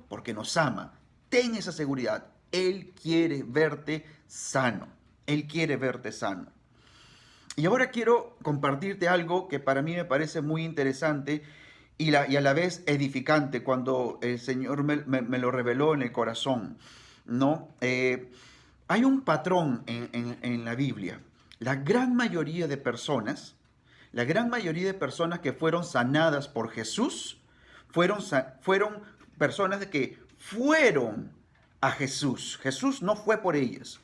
porque nos ama. Ten esa seguridad. Él quiere verte sano. Él quiere verte sano. Y ahora quiero compartirte algo que para mí me parece muy interesante y a la vez edificante cuando el Señor me lo reveló en el corazón, ¿no? Hay un patrón en la Biblia. La gran mayoría de personas, la gran mayoría de personas que fueron sanadas por Jesús, fueron personas que fueron a Jesús. Jesús no fue por ellas.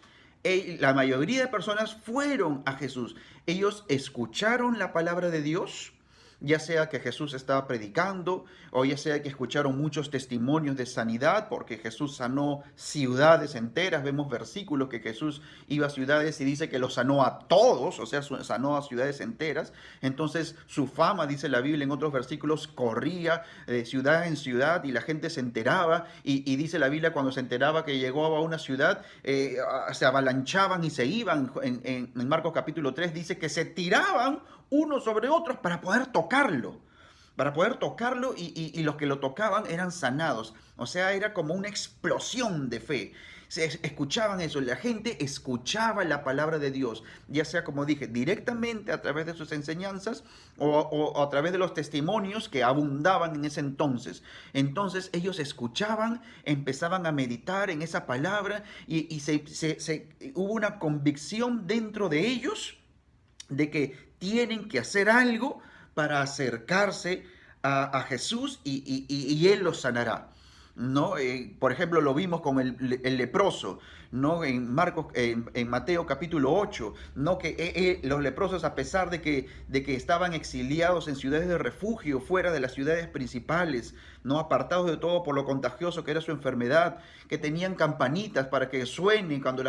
La mayoría de personas fueron a Jesús. Ellos escucharon la palabra de Dios, ya sea que Jesús estaba predicando o ya sea que escucharon muchos testimonios de sanidad, porque Jesús sanó ciudades enteras. Vemos versículos que Jesús iba a ciudades y dice que los sanó a todos, o sea, sanó a ciudades enteras. Entonces su fama, dice la Biblia en otros versículos, corría de ciudad en ciudad y la gente se enteraba y dice la Biblia cuando se enteraba que llegó a una ciudad, se avalanchaban y se iban. En Marcos capítulo 3 dice que se tiraban unos sobre otros para poder tocarlo y los que lo tocaban eran sanados. O sea, era como una explosión de fe. Se escuchaban eso, la gente escuchaba la palabra de Dios, ya sea como dije, directamente a través de sus enseñanzas o a través de los testimonios que abundaban en ese entonces. Entonces ellos escuchaban, empezaban a meditar en esa palabra y hubo una convicción dentro de ellos de que tienen que hacer algo para acercarse a Jesús y Él los sanará. ¿No? Por ejemplo, lo vimos con el leproso, ¿no? En Mateo capítulo 8, ¿no? Que los leprosos, a pesar de que estaban exiliados en ciudades de refugio, fuera de las ciudades principales, ¿no? Apartados de todo por lo contagioso que era su enfermedad, que tenían campanitas para que suenen cuando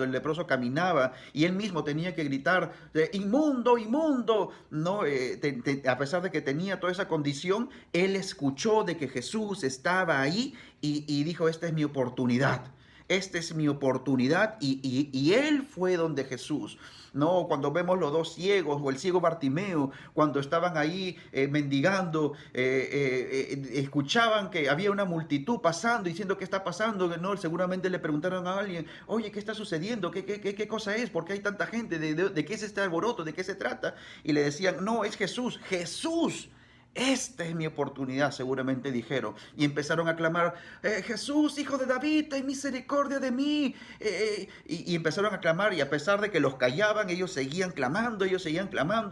el leproso caminaba, y él mismo tenía que gritar, inmundo, inmundo, ¿no? A pesar de que tenía toda esa condición, él escuchó de que Jesús estaba ahí y dijo, esta es mi oportunidad. Esta es mi oportunidad y él fue donde Jesús. No, cuando vemos los dos ciegos o el ciego Bartimeo, cuando estaban ahí mendigando, escuchaban que había una multitud pasando, diciendo qué está pasando, no, seguramente le preguntaron a alguien, oye, ¿qué está sucediendo? ¿Qué cosa es? ¿Por qué hay tanta gente? ¿De qué es este alboroto? ¿De qué se trata? Y le decían, no, es Jesús, Jesús. Esta es mi oportunidad, seguramente dijeron. Y empezaron a clamar, Jesús, hijo de David, ten misericordia de mí. Y empezaron a clamar y a pesar de que los callaban, ellos seguían clamando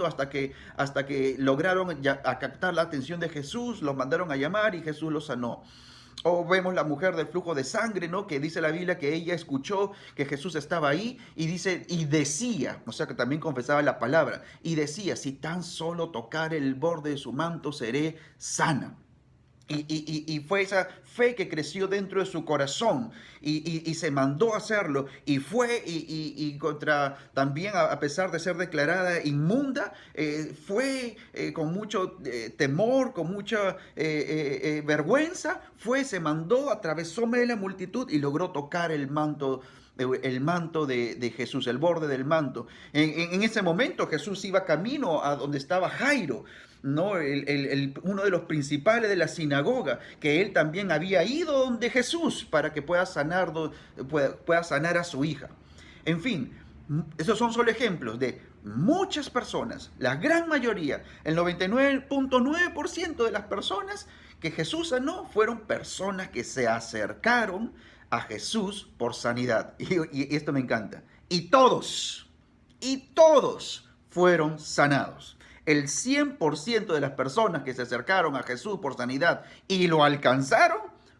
hasta que lograron a captar la atención de Jesús, los mandaron a llamar y Jesús los sanó. O vemos la mujer del flujo de sangre, ¿no? Que dice la Biblia que ella escuchó que Jesús estaba ahí y dice, y decía, o sea que también confesaba la palabra, y decía, si tan solo tocar el borde de su manto seré sana. Y fue esa fe que creció dentro de su corazón y se mandó a hacerlo y fue contra también a pesar de ser declarada inmunda, fue con mucho temor, con mucha vergüenza, se mandó, atravesó medio la multitud y logró tocar el manto de Jesús, el borde del manto. En ese momento Jesús iba camino a donde estaba Jairo, ¿no? Uno de los principales de la sinagoga, que él también había ido donde Jesús para que pueda sanar a su hija. En fin, esos son solo ejemplos de muchas personas, la gran mayoría, el 99.9% de las personas que Jesús sanó fueron personas que se acercaron a Jesús por sanidad. Y esto me encanta. Y todos fueron sanados. El 100% de las personas que se acercaron a Jesús por sanidad y lo alcanzaron,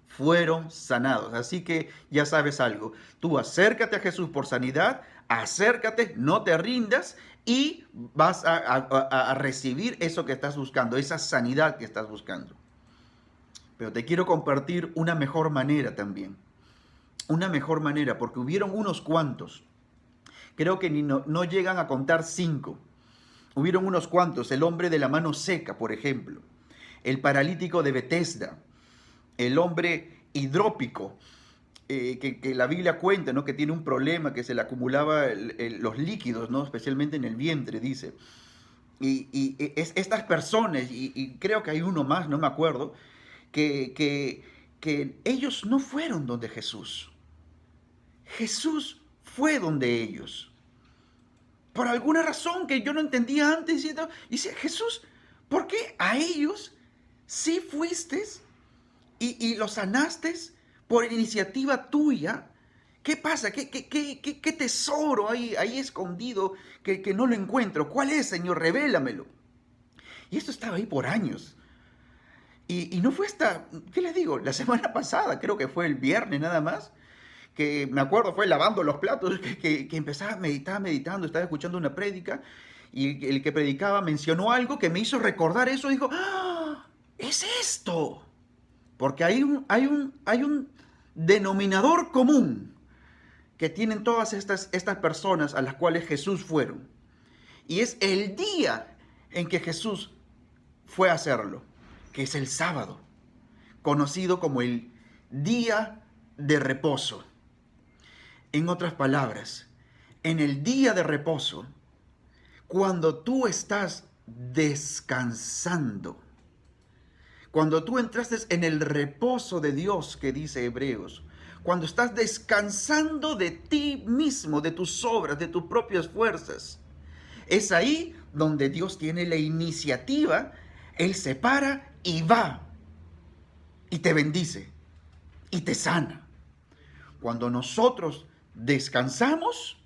fueron sanados. Así que ya sabes algo. Tú acércate a Jesús por sanidad, acércate, no te rindas y vas a recibir eso que estás buscando, esa sanidad que estás buscando. Pero te quiero compartir una mejor manera también. Una mejor manera, porque hubieron unos cuantos. Creo que no llegan a contar 5. Hubieron unos cuantos, el hombre de la mano seca, por ejemplo, el paralítico de Betesda, el hombre hidrópico, que la Biblia cuenta, ¿no? Que tiene un problema, que se le acumulaba los líquidos, ¿no? Especialmente en el vientre, dice. Estas personas, y creo que hay uno más, no me acuerdo, que que ellos no fueron donde Jesús. Jesús fue donde ellos. Por alguna razón que yo no entendía antes. Y decía, Jesús, ¿por qué a ellos sí fuiste y los sanaste por iniciativa tuya? ¿Qué pasa? ¿Qué tesoro hay ahí escondido que no lo encuentro? ¿Cuál es, Señor? Revélamelo. Y esto estaba ahí por años. Y no fue hasta, ¿qué les digo? La semana pasada, creo que fue el viernes nada más, que me acuerdo fue lavando los platos, que empezaba, estaba meditando, estaba escuchando una prédica, y el que predicaba mencionó algo que me hizo recordar eso, dijo, ¡ah! ¡Es esto! Porque hay un denominador común que tienen todas estas personas a las cuales Jesús fueron. Y es el día en que Jesús fue a hacerlo, que es el sábado, conocido como el día de reposo. En otras palabras, en el día de reposo, cuando tú estás descansando, cuando tú entraste en el reposo de Dios que dice Hebreos, cuando estás descansando de ti mismo, de tus obras, de tus propias fuerzas, es ahí donde Dios tiene la iniciativa. Él se para y va y te bendice y te sana. Cuando nosotros descansamos,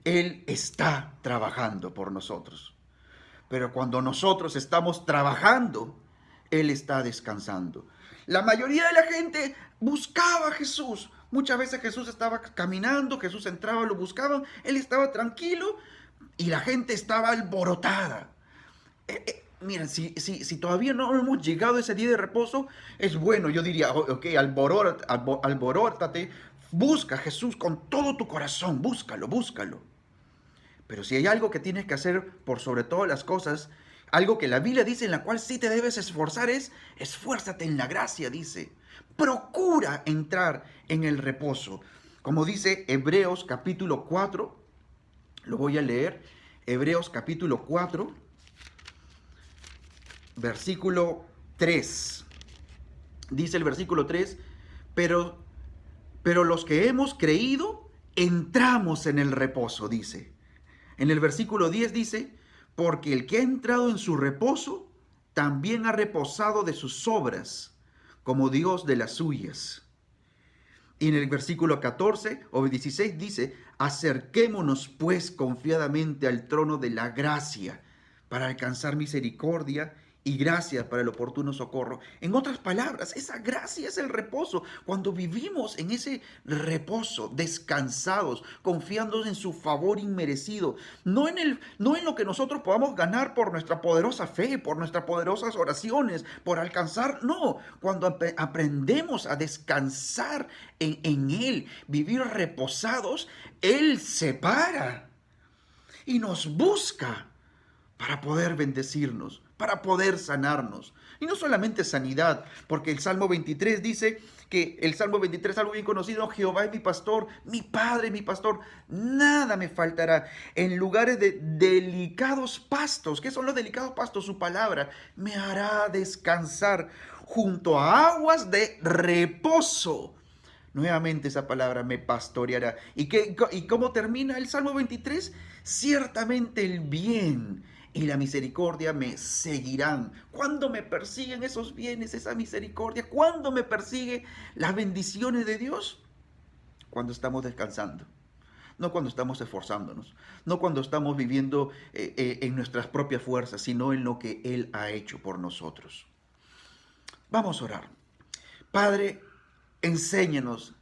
Él está trabajando por nosotros. Pero cuando nosotros estamos trabajando, Él está descansando. La mayoría de la gente buscaba a Jesús. Muchas veces Jesús estaba caminando, Jesús entraba, lo buscaban, Él estaba tranquilo y la gente estaba alborotada. Miren, si todavía no hemos llegado a ese día de reposo, es bueno, yo diría, ok, alborótate, busca a Jesús con todo tu corazón, búscalo, búscalo. Pero si hay algo que tienes que hacer por sobre todas las cosas, algo que la Biblia dice en la cual sí te debes esforzar es, esfuérzate en la gracia, dice. Procura entrar en el reposo. Como dice Hebreos capítulo 4, lo voy a leer, Hebreos capítulo 4, versículo 3. Dice el versículo 3, pero los que hemos creído, entramos en el reposo, dice. En el versículo 10 dice, porque el que ha entrado en su reposo, también ha reposado de sus obras, como Dios de las suyas. Y en el versículo 14 o 16 dice, acerquémonos pues confiadamente al trono de la gracia, para alcanzar misericordia y gracia para el oportuno socorro. En otras palabras, esa gracia es el reposo. Cuando vivimos en ese reposo, descansados, confiando en su favor inmerecido, no en lo que nosotros podamos ganar por nuestra poderosa fe, por nuestras poderosas oraciones, por alcanzar, no. Cuando aprendemos a descansar en Él, vivir reposados, Él se para y nos busca para poder bendecirnos, para poder sanarnos. Y no solamente sanidad, porque el Salmo 23 dice que el Salmo 23 es algo bien conocido, Jehová es mi pastor, mi Padre, mi pastor, nada me faltará. En lugares de delicados pastos, ¿qué son los delicados pastos? Su palabra, me hará descansar junto a aguas de reposo. Nuevamente esa palabra me pastoreará. ¿Y cómo termina el Salmo 23? Ciertamente el bien y la misericordia me seguirán. ¿Cuándo me persiguen esos bienes, esa misericordia? ¿Cuándo me persigue las bendiciones de Dios? Cuando estamos descansando. No cuando estamos esforzándonos. No cuando estamos viviendo en nuestras propias fuerzas, sino en lo que Él ha hecho por nosotros. Vamos a orar. Padre, enséñanos